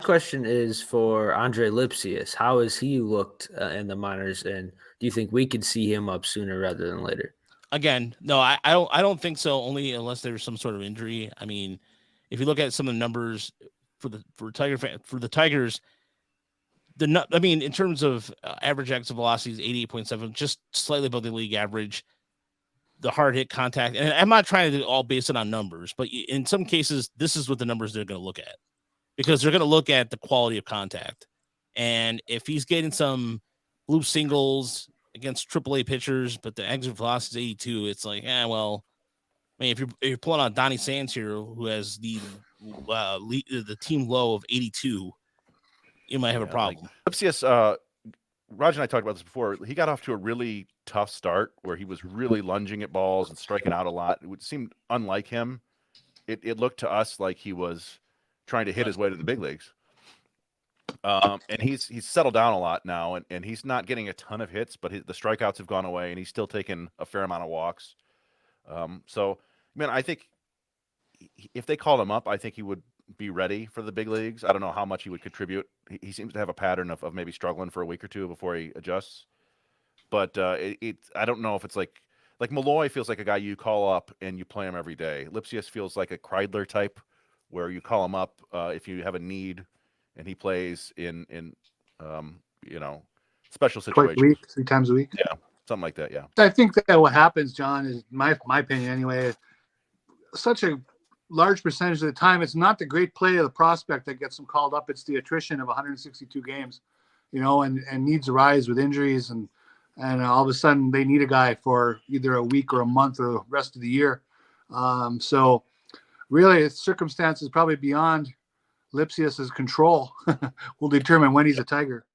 question is for Andre Lipcius. How has he looked in the minors, and do you think we could see him up sooner rather than later? Again, no, I don't think so. Only unless there's some sort of injury. I mean, if you look at some of the numbers for the Tigers, in terms of average exit velocity is 88.7, just slightly above the league average. The hard hit contact, and I'm not trying to all base it on numbers, but in some cases, this is what the numbers they're going to look at, because they're going to look at the quality of contact. And if he's getting some blue singles against AAA pitchers, but the exit velocity is 82, it's like, well, I mean, if you're pulling out Donnie Sands here, who has the team low of 82, you might have a problem. Like, Lipcius, Raj and I talked about this before. He got off to a really tough start where he was really lunging at balls and striking out a lot. It would seem unlike him. It looked to us like he was trying to hit his way to the big leagues. And he's settled down a lot now, and he's not getting a ton of hits, but the strikeouts have gone away, and he's still taking a fair amount of walks. So, man, I think if they called him up, I think he would be ready for the big leagues. I don't know how much he would contribute. He seems to have a pattern of maybe struggling for a week or two before he adjusts. But I don't know if it's like Malloy feels like a guy you call up and you play him every day. Lipcius feels like a Kreidler type where you call him up if you have a need, and he plays in special situations. Twice a week, 3 times a week. Yeah, something like that. Yeah. I think that what happens, John, is my opinion anyway. Such a large percentage of the time, it's not the great play of the prospect that gets them called up. It's the attrition of 162 games, and needs arise with injuries, and all of a sudden they need a guy for either a week or a month or the rest of the year. So really, it's circumstances probably beyond Lipcius's control will determine when he's a Tiger.